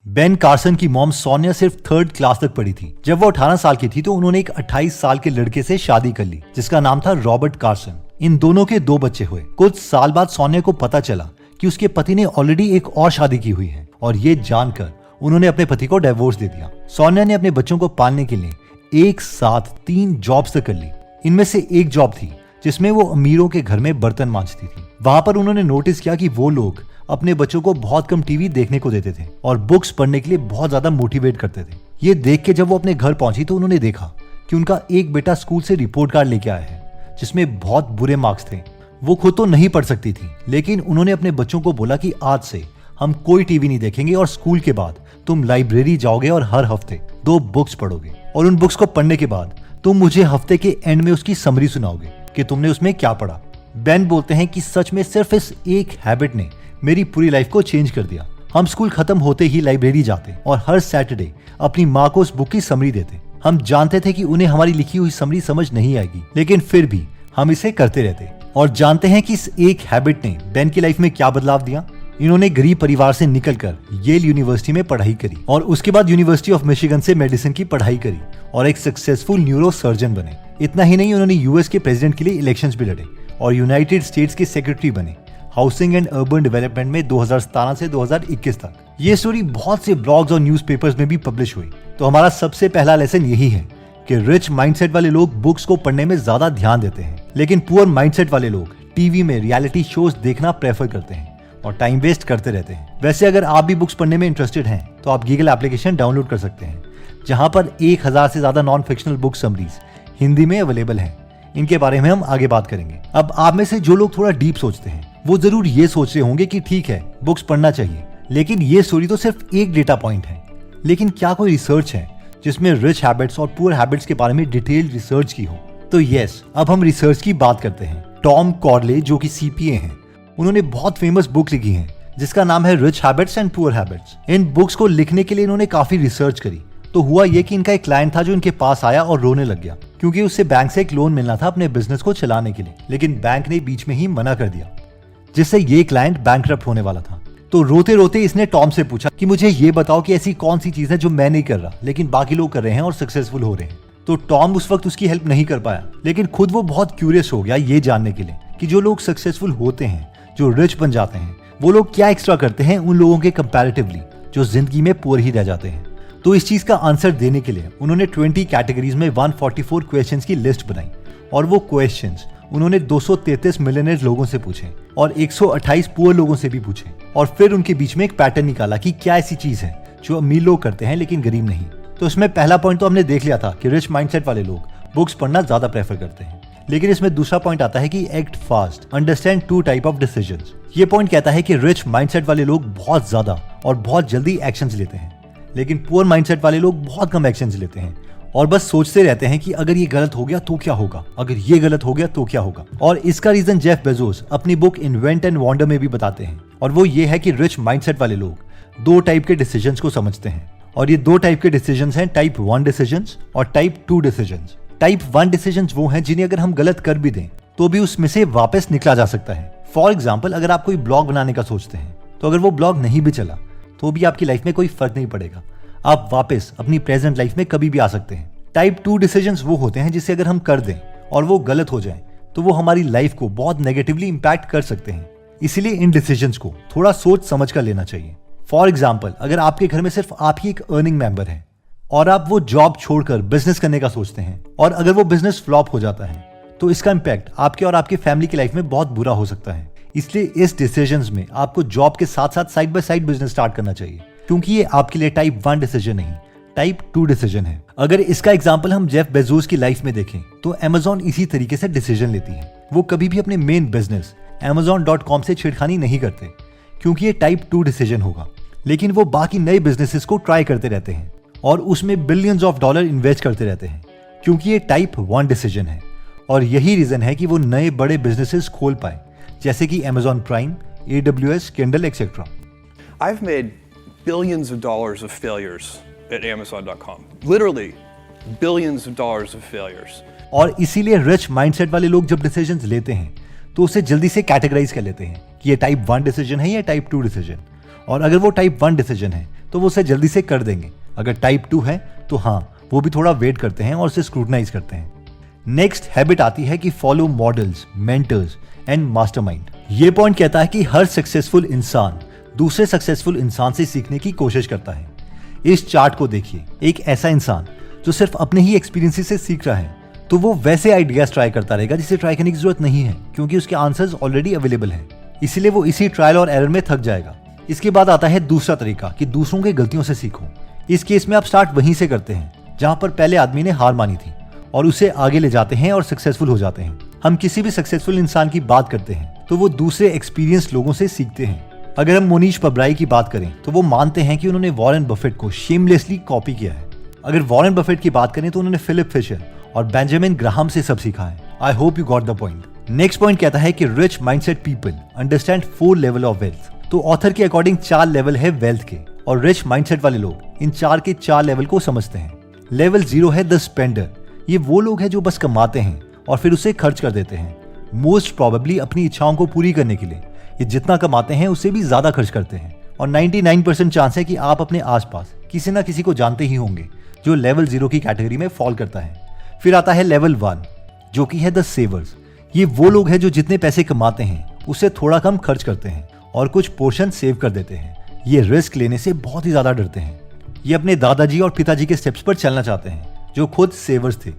Ben Carson की mom Sonia सिर्फ 3rd class तक पढ़ी थी। जब वो 18 साल की थी तो उन्होंने एक 28 साल के लड़के से शादी कर ली जिसका नाम था रॉबर्ट कार्सन। इन दोनों के 2 बच्चे हुए। कुछ साल बाद सोनिया को पता चला कि उसके पति ने ऑलरेडी एक और शादी की हुई है और ये जानकर उन्होंने अपने पति को डिवोर्स दे दिया। सोनिया ने अपने बच्चों को पालने के लिए एक साथ 3 जॉब्स तक कर ली। इनमें से एक जॉब थी जिसमें वो अमीरों के घर में बर्तन मांजती थी। वहां पर उन्होंने नोटिस किया कि वो लोग अपने बच्चों को बहुत कम टीवी देखने को देते थे और बुक्स पढ़ने के लिए बहुत ज्यादा मोटिवेट करते थे। ये देख के जब वो अपने घर पहुंची तो उन्होंने देखा कि उनका एक बेटा स्कूल से रिपोर्ट कार्ड लेके आया है जिसमें बहुत बुरे मार्क्स थे। वो खुद तो नहीं पढ़ सकती थी, लेकिन उन्होंने अपने बच्चों को बोला कि आज से हम कोई टीवी नहीं देखेंगे और स्कूल के बाद तुम लाइब्रेरी जाओगे और हर हफ्ते 2 बुक्स पढ़ोगे और उन बुक्स को पढ़ने के बाद तुम मुझे हफ्ते के एंड में उसकी समरी सुनाओगे कि तुमने उसमें क्या पढ़ा। बेन बोलते हैं कि सच में सिर्फ इस एक हैबिट ने मेरी पूरी लाइफ को चेंज कर दिया। हम स्कूल खत्म होते ही लाइब्रेरी जाते और हर सैटरडे अपनी माँ को उस बुक की समरी देते। हम जानते थे कि उन्हें हमारी लिखी हुई समरी समझ नहीं आएगी, लेकिन फिर भी हम इसे करते रहते। और जानते हैं कि इस एक हैबिट ने बेन की लाइफ में क्या बदलाव दिया। इन्होंने गरीब परिवार से निकलकर येल यूनिवर्सिटी में पढ़ाई करी और उसके बाद यूनिवर्सिटी ऑफ मिशिगन से मेडिसिन की पढ़ाई करी और एक सक्सेसफुल न्यूरो सर्जन बने। इतना ही नहीं, उन्होंने यूएस के प्रेसिडेंट के लिए इलेक्शंस भी लड़े और यूनाइटेड स्टेट्स के सेक्रेटरी बने हाउसिंग एंड अर्बन डेवलपमेंट में 2017 से 2021 तक। ये स्टोरी बहुत से ब्लॉग्स और न्यूज़पेपर्स में भी पब्लिश हुई। तो हमारा सबसे पहला लेसन यही है कि रिच माइंडसेट वाले लोग बुक्स को पढ़ने में ज्यादा ध्यान देते हैं, लेकिन पुअर माइंडसेट वाले लोग टीवी में रियलिटी शोज देखना प्रेफर करते हैं और टाइम वेस्ट करते रहते हैं। वैसे अगर आप भी बुक्स पढ़ने में इंटरेस्टेड हैं तो आप गीगल एप्लीकेशन डाउनलोड कर सकते हैं जहां पर 1000 से ज्यादा non fictional book summaries Hindi में अवेलेबल हैं। इनके बारे में हम आगे बात करेंगे। अब आप में से जो लोग थोड़ा डीप सोचते हैं वो जरूर ये सोच रहे होंगे कि ठीक है, बुक्स पढ़ना चाहिए, लेकिन ये स्टोरी तो सिर्फ एक डेटा पॉइंट है। लेकिन क्या कोई रिसर्च है जिसमें रिच हैबिट्स और पुअर हैबिट्स के बारे में डिटेल्ड रिसर्च की हो? तो यस, अब हम रिसर्च की बात करते हैं। टॉम कॉर्डले जो कि सीपीए हैं, उन्होंने बहुत फेमस बुक लिखी है जिसका नाम है rich habits and poor habits. In books को लिखने के लिए इन्होंने काफी रिसर्च करी। तो हुआ ये कि इनका एक क्लाइंट था जो इनके पास आया और रोने लग गया क्योंकि उससे बैंक से एक लोन मिलना था अपने बिजनेस को चलाने के लिए, लेकिन बैंक ने बीच में ही मना कर दिया जिससे ये क्लाइंट बैंकरप्ट होने वाला था। तो रोते रोते इसने टॉम से पूछा कि मुझे ये बताओ कि ऐसी कौन सी चीज है जो मैं नहीं कर रहा लेकिन बाकी लोग कर रहे हैं और सक्सेसफुल हो रहे हैं। तो टॉम उस वक्त उसकी हेल्प नहीं कर पाया, लेकिन खुद वो बहुत क्यूरियस हो गया ये जानने के लिए कि जो लोग सक्सेसफुल होते हैं, जो रिच बन जाते हैं, वो लोग क्या एक्स्ट्रा करते हैं उन लोगों के कंपैरेटिवली जो जिंदगी में पुअर ही रह जाते हैं। तो इस चीज का आंसर देने के लिए उन्होंने 20 कैटेगरीज में 144 क्वेश्चंस की लिस्ट बनाई और वो क्वेश्चंस उन्होंने 233 मिलियनेयर लोगों से पूछे और 128 पुअर लोगों से भी पूछे और फिर उनके बीच में एक पैटर्न निकाला कि क्या ऐसी चीज है जो अमीर लोग करते हैं लेकिन गरीब नहीं। तो इसमें पहला पॉइंट तो हमने देख लिया था कि रिच माइंडसेट वाले लोग बुक्स पढ़ना ज्यादा प्रेफर करते हैं, लेकिन इसमें दूसरा पॉइंट आता है कि act fast, understand 2 type of decisions. ये पॉइंट कहता है कि रिच माइंडसेट वाले लोग बहुत ज्यादा और बहुत जल्दी एक्शंस लेते हैं, लेकिन पुअर माइंडसेट वाले लोग बहुत कम एक्शंस लेते हैं और बस सोचते रहते हैं कि अगर ये गलत हो गया तो क्या होगा, अगर ये गलत हो गया तो क्या होगा। और इसका रीजन जेफ बेजोस अपनी बुक इन्वेंट एंड वंडर में भी बताते हैं और वो ये है कि रिच माइंडसेट वाले लोग 2 टाइप के डिसीजंस को समझते हैं और ये 2 टाइप के डिसीजंस हैं, टाइप 1 डिसीजंस और टाइप 2 डिसीजंस। टाइप 1 डिसीजंस वो हैं जिन्हें अगर हम गलत कर भी दें तो भी उसमें से वापस निकला जा सकता है। फॉर एग्जाम्पल, अगर आप कोई ब्लॉग बनाने का सोचते हैं तो अगर वो ब्लॉग नहीं भी चला तो भी आपकी लाइफ में कोई फर्क नहीं पड़ेगा, आप वापस अपनी प्रेजेंट लाइफ में कभी भी आ सकते हैं। टाइप 2 डिसीजंस वो होते हैं जिसे अगर हम कर दें और वो गलत हो जाए तो वो हमारी लाइफ को बहुत नेगेटिवली इंपैक्ट कर सकते हैं। इसीलिए इन डिसीजंस को थोड़ा सोच समझ कर लेना चाहिए। फॉर एग्जाम्पल, अगर आपके घर में सिर्फ आप ही एक अर्निंग मेंबर है और आप वो जॉब छोड़कर बिजनेस करने का सोचते हैं और अगर वो बिजनेस फ्लॉप हो जाता है तो इसका इंपैक्ट आपके और आपके फैमिली की लाइफ में बहुत बुरा हो सकता है। इसलिए इस डिसीजंस में आपको जॉब के साथ साथ side by side business start करना चाहिए क्योंकि ये आपके लिए टाइप 1 डिसीजन नहीं, टाइप 2 डिसीजन है। अगर इसका एग्जांपल हम जेफ बेजोस की लाइफ में देखें तो अमेज़न इसी तरीके से डिसीजन लेती है। वो कभी भी अपने मेन बिजनेस amazon.com से छेड़खानी नहीं करते क्योंकि ये टाइप 2 डिसीजन होगा, लेकिन वो बाकी नए बिजनेसेस को ट्राई करते रहते हैं और उसमें बिलियंस ऑफ डॉलर इन्वेस्ट करते रहते हैं क्योंकि ये टाइप 1 डिसीजन है। और यही रीजन है कि वो नए बड़े बिजनेसेस खोल पाए जैसे कि Amazon prime, AWS, Kindle, etc. I've made billions of dollars of failures at Amazon.com. Literally billions of dollars of failures. और इसीलिए रिच माइंडसेट वाले लोग जब डिसीजंस लेते हैं तो उसे जल्दी से कैटेगराइज कर लेते हैं कि ये टाइप 1 डिसीजन है या टाइप 2 डिसीजन। और अगर वो टाइप 1 डिसीजन है तो वो उसे जल्दी से कर देंगे। अगर टाइप 2 है तो हाँ, वो भी थोड़ा वेट करते हैं और उसे स्क्रूटनाइज करते हैं। नेक्स्ट हैबिट आती है कि follow models, mentors and mastermind. ये पॉइंट कहता है कि हर सक्सेसफुल इंसान दूसरे सक्सेसफुल इंसान से सीखने की कोशिश करता है। इस चार्ट को देखिए, एक ऐसा इंसान जो सिर्फ अपने ही एक्सपीरियंसेस से सीख रहा है, तो वो वैसे आइडियाज ट्राई करता रहेगा जिसे ट्राई करने की जरूरत नहीं है, क्योंकि उसके आंसर्स ऑलरेडी अवेलेबल हैं। इसीलिए वो इसी ट्रायल और एरर में थक जाएगा। इसके बाद आता है दूसरा तरीका कि दूसरों की गलतियों से सीखो। इस केस में आप स्टार्ट वहीं से करते हैं जहां पर पहले आदमी ने हार मानी थी और उसे आगे ले जाते हैं और सक्सेसफुल हो जाते हैं। हम किसी भी सक्सेसफुल इंसान की बात करते हैं तो वो दूसरे एक्सपीरियंस लोगों से सीखते हैं। अगर हम मोनीश पबराई की बात करें तो वो मानते हैं कि उन्होंने वॉरेन बफेट को शेमलेसली कॉपी किया है। अगर वॉरेन बफेट की बात करें तो उन्होंने फिलिप फिशर और बेंजामिन ग्राहम से सब सीखा है। I hope you got the point. Next point कहता है कि rich mindset people understand 4 level of wealth. तो ऑथर के अकॉर्डिंग 4 लेवल है वेल्थ के, और रिच माइंडसेट वाले लोग इन 4 के 4 लेवल को समझते हैं। लेवल 0 है द स्पेंडर। ये वो लोग हैं जो बस कमाते हैं और फिर उसे खर्च कर देते हैं, मोस्ट प्रोबेबली अपनी इच्छाओं को पूरी करने के लिए। ये जितना कमाते हैं उससे भी ज्यादा खर्च करते हैं, और 99% चांस है कि आप अपने आसपास किसी ना किसी को जानते ही होंगे जो लेवल 0 की कैटेगरी में फॉल करता है। फिर आता है लेवल 1 जो कि है द सेवर्स। ये वो लोग हैं जो जितने पैसे कमाते हैं उससे थोड़ा कम खर्च करते हैं और कुछ पोर्शन सेव कर देते हैं। ये रिस्क लेने से बहुत ही ज्यादा डरते हैं। ये अपने दादाजी और पिताजी के स्टेप्स पर चलना चाहते हैं जो खुद सेवर्स थे।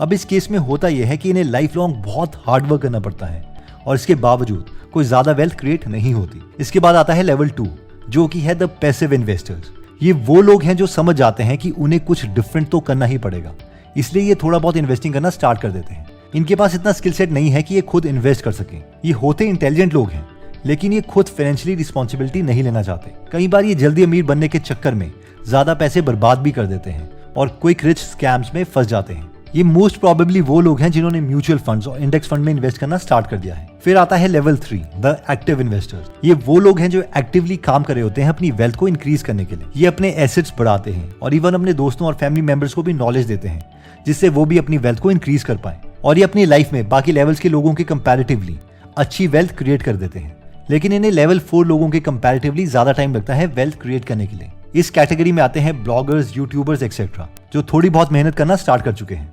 अब इस केस में होता यह है कि इन्हें लाइफ लॉन्ग बहुत हार्ड वर्क करना पड़ता है और इसके बावजूद कोई ज्यादा वेल्थ क्रिएट नहीं होती। इसके बाद आता है लेवल 2 जो कि है द पैसिव इन्वेस्टर्स। ये वो लोग हैं जो समझ जाते हैं कि उन्हें कुछ डिफरेंट तो करना ही पड़ेगा, इसलिए ये थोड़ा बहुत इन्वेस्टिंग करना स्टार्ट कर देते हैं। इनके पास इतना स्किल सेट नहीं है कि ये खुद इन्वेस्ट कर सकें। ये होते इंटेलिजेंट लोग हैं, लेकिन ये खुद फाइनेंशियली रिस्पॉन्सिबिलिटी नहीं लेना चाहते। कई बार ये जल्दी अमीर बनने के चक्कर में ज्यादा पैसे बर्बाद भी कर देते हैं और क्विक रिच स्कैम्स में फंस जाते हैं। ये मोस्ट प्रोबेबली वो लोग हैं जिन्होंने म्यूचुअल फंड्स और इंडेक्स फंड में इन्वेस्ट करना स्टार्ट कर दिया है। फिर आता है लेवल 3 द एक्टिव इन्वेस्टर्स। ये वो लोग हैं जो एक्टिवली काम कर रहे होते हैं अपनी वेल्थ को इंक्रीज करने के लिए। ये अपने एसेट्स बढ़ाते हैं और इवन अपने दोस्तों और फैमिली मेंबर्स को भी नॉलेज देते हैं जिससे वो भी अपनी वेल्थ को इंक्रीज कर पाए, और ये अपनी लाइफ में बाकी लेवल्स के लोगों के कंपैरेटिवली अच्छी वेल्थ क्रिएट कर देते हैं। लेकिन इन्हें लेवल 4 लोगों के कंपैरेटिवली ज्यादा टाइम लगता है वेल्थ क्रिएट करने के लिए। इस कैटेगरी में आते हैं ब्लॉगर्स, यूट्यूबर्स एक्सेट्रा जो थोड़ी बहुत मेहनत करना स्टार्ट कर चुके हैं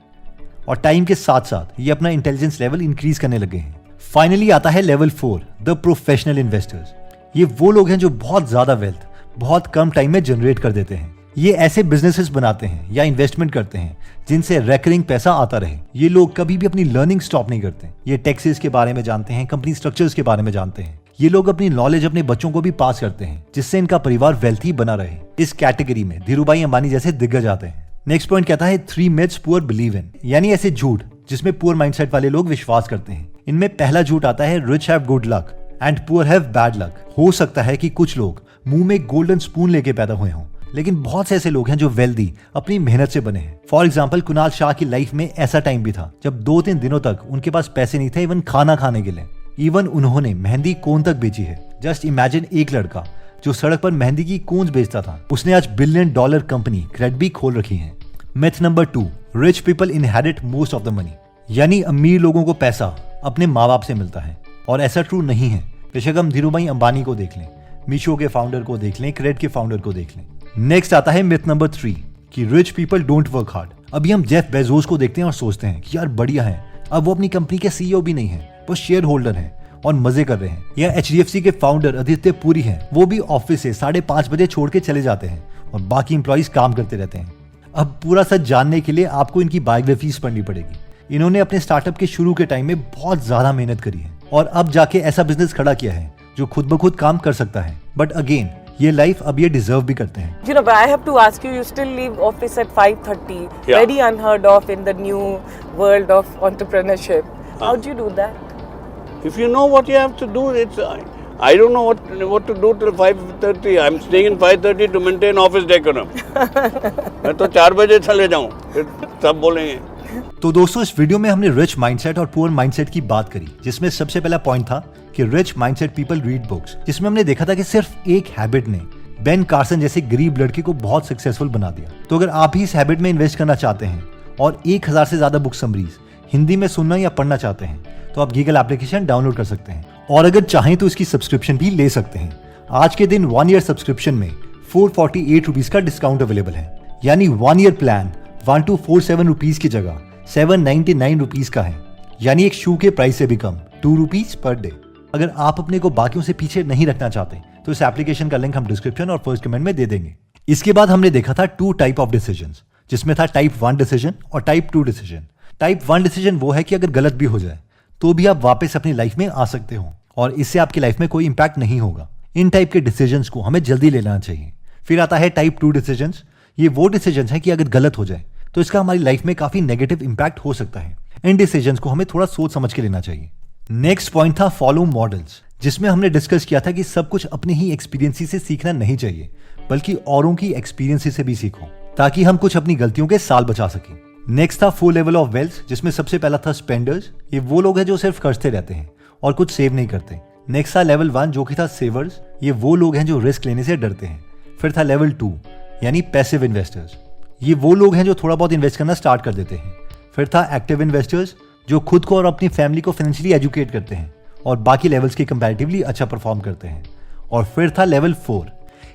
और टाइम के साथ साथ ये अपना इंटेलिजेंस लेवल इंक्रीज करने लगे हैं। फाइनली आता है लेवल 4 द प्रोफेशनल इन्वेस्टर्स। ये वो लोग हैं जो बहुत ज्यादा वेल्थ बहुत कम टाइम में जनरेट कर देते हैं। ये ऐसे बिजनेसेस बनाते हैं या इन्वेस्टमेंट करते हैं जिनसे रेकरिंग पैसा आता रहे। ये लोग कभी भी अपनी लर्निंग स्टॉप नहीं करते। ये टैक्सेस के बारे में जानते हैं, कंपनी स्ट्रक्चर्स के बारे में जानते हैं। ये लोग अपनी नॉलेज अपने बच्चों को भी पास करते हैं जिससे इनका परिवार वेल्थी बना रहे। इस कैटेगरी में धीरूभाई अंबानी जैसे दिग्गज आते हैं। नेक्स्ट पॉइंट कहता है 3 मिथ्स पुअर बिलीव इन, यानी ऐसे झूठ जिसमें पुअर माइंडसेट वाले लोग विश्वास करते हैं। इनमें पहला झूठ आता है rich have good luck and poor have bad luck. हो सकता है कि कुछ लोग मुंह में गोल्डन स्पून लेके पैदा हुए हों, लेकिन बहुत से ऐसे लोग हैं जो वेल्दी अपनी मेहनत से बने हैं। फॉर एग्जाम्पल कुणाल शाह की लाइफ में ऐसा टाइम भी था जब 2-3 दिनों तक उनके पास पैसे नहीं थे इवन खाना खाने के लिए। इवन उन्होंने मेहंदी कोन तक बेची है। जस्ट इमेजिन, एक लड़का जो सड़क पर मेहंदी की कोन्स बेचता था, उसने आज $1 बिलियन कंपनी क्रेडबी खोल रखी है। Myth number 2 rich people inherit most of the money, यानी अमीर लोगों को पैसा अपने माँ बाप से मिलता है, और ऐसा ट्रू नहीं है। बेशक हम धीरूभाई अंबानी को देख लें, मीशो के फाउंडर को देख लें, क्रेड के फाउंडर को देख लें। नेक्स्ट आता है मिथ नंबर 3 कि rich people don't work hard. अभी हम जेफ बेजोस को देखते हैं और सोचते हैं कि यार बढ़िया है, अब वो अपनी कंपनी के CEO भी नहीं है, वो शेयर होल्डर है और मजे कर रहे हैं। या HDFC के फाउंडर आदित्य पुरी हैं, वो भी ऑफिस से 5:30 बजे छोड़ के चले जाते हैं और बाकी एम्प्लॉइज काम करते रहते हैं। अब पूरा सच जानने के लिए आपको इनकी बायोग्राफीज पढ़नी पड़ेगी। इन्होंने अपने स्टार्टअप के शुरू के टाइम में बहुत ज्यादा मेहनत करी है और अब जाके ऐसा बिजनेस खड़ा किया है जो खुद ब खुद काम कर सकता है। बट अगेन ये लाइफ अब ये डिजर्व भी करते हैं। You know, but I have to ask you, you still leave office at 5:30. Yeah. Very unheard of in the new world of entrepreneurship. How do you do that? If you know what you have to do, I don't know what to do till 5:30. I'm staying in 5:30 to maintain office decorum. मैं तो 4 बजे चले जाऊँ, फिर सब बोलेंगे। तो दोस्तों इस वीडियो में हमने रिच माइंडसेट और पुअर माइंडसेट की बात करी, जिसमें सबसे पहला पॉइंट था कि rich mindset people read books, जिसमें हमने देखा था कि सिर्फ एक हैबिट ने बेन कार्सन जैसे गरीब लड़के को बहुत सक्सेसफुल बना दिया। तो अगर आप भी इस हैबिट में इन्वेस्ट करना चाहते हैं और 1000 से ज्यादा बुक समरीज हिंदी में सुनना या पढ़ना चाहते हैं तो आप गीगल एप्लीकेशन डाउनलोड कर सकते हैं, और अगर चाहें तो इसकी सब्सक्रिप्शन भी ले सकते हैं। आज के दिन 1 ईयर सब्सक्रिप्शन में 448 रुपीज का डिस्काउंट अवेलेबल है। यानी 1 ईयर प्लान 1247 रुपीज की जगह 799 रुपीज का है, यानी एक शू के प्राइस से भी कम, 2 रुपीज पर डे। अगर आप अपने को बाकियों से पीछे नहीं रखना चाहते तो इस एप्लीकेशन का लिंक हम डिस्क्रिप्शन और फर्स्ट कमेंट में दे देंगे। इसके बाद हमने देखा था 2 टाइप ऑफ डिसीजंस, जिसमें था टाइप 1 डिसीजन और टाइप 2 डिसीजन। टाइप 1 डिसीजन वो है कि अगर गलत भी हो जाए तो भी आप वापस अपनी लाइफ में आ सकते हो और इससे आपकी लाइफ में कोई इंपैक्ट नहीं होगा। इन टाइप के डिसीजंस को हमें जल्दी ले लेना चाहिए। फिर आता है टाइप 2 डिसीजंस। ये वो डिसीजंस है कि अगर गलत हो जाए तो इसका हमारी लाइफ में काफी नेगेटिव इंपैक्ट हो सकता है। इन डिसीजंस को हमें थोड़ा सोच समझ के लेना चाहिए। नेक्स्ट पॉइंट था फॉलो मॉडल्स, जिसमें हमने डिस्कस किया था कि सब कुछ अपने ही एक्सपीरियंस से सीखना नहीं चाहिए, बल्कि औरों की एक्सपीरियंस से भी सीखो ताकि हम कुछ अपनी गलतियों के साल बचा सकें। नेक्स्ट था 4 लेवल ऑफ वेल्थ, जिसमें सबसे पहला था स्पेंडर्स। ये वो लोग हैं जो सिर्फ खर्चते रहते हैं और कुछ सेव नहीं करते। नेक्स्ट था लेवल 1 जो कि था सेवर्स। ये वो लोग हैं जो रिस्क लेने से डरते हैं। फिर था लेवल 2 यानी पैसिव इन्वेस्टर्स। ये वो लोग हैं जो थोड़ा बहुत इन्वेस्ट करना स्टार्ट कर देते हैं। फिर था एक्टिव इन्वेस्टर्स जो खुद को और अपनी फैमिली को फाइनेंशियली एजुकेट करते हैं और बाकी लेवल्स के कंपैरेटिवली अच्छा परफॉर्म करते हैं। और फिर था लेवल 4।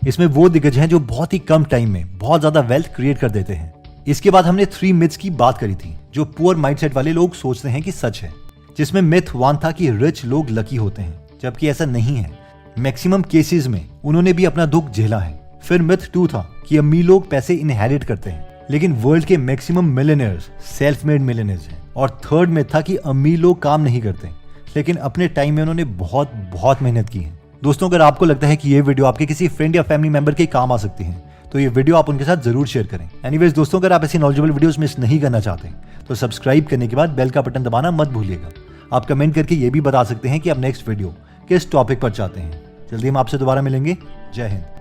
इसमें वो दिग्गज हैं जो बहुत ही कम टाइम में बहुत ज्यादा वेल्थ क्रिएट कर देते हैं। इसके बाद हमने 3 मिथ्स की बात करी थी जो पुअर माइंडसेट वाले लोग सोचते हैं कि सच है, जिसमें मिथ 1 था कि रिच लोग लकी होते हैं, जबकि ऐसा नहीं है। मैक्सिमम केसेस में उन्होंने भी अपना दुख झेला है। फिर मिथ 2 था कि अमीर लोग पैसे इनहेरिट करते हैं, लेकिन वर्ल्ड के maximum millionaires self made millionaires हैं। और थर्ड मिथ था कि अमीर लोग काम नहीं करते, लेकिन अपने टाइम में उन्होंने बहुत मेहनत की है। दोस्तों, अगर आपको लगता है कि ये वीडियो आपके किसी फ्रेंड या फैमिली मेंबर के काम आ सकती है तो ये वीडियो आप उनके साथ जरूर शेयर करें। एनीवेज दोस्तों, अगर आप ऐसी नॉलेजेबल वीडियोस मिस नहीं करना चाहते तो सब्सक्राइब करने के बाद बेल का बटन दबाना मत भूलिएगा। आप कमेंट करके ये भी बता सकते हैं कि आप नेक्स्ट वीडियो किस टॉपिक पर चाहते हैं। जल्दी हम आपसे दोबारा मिलेंगे। जय हिंद।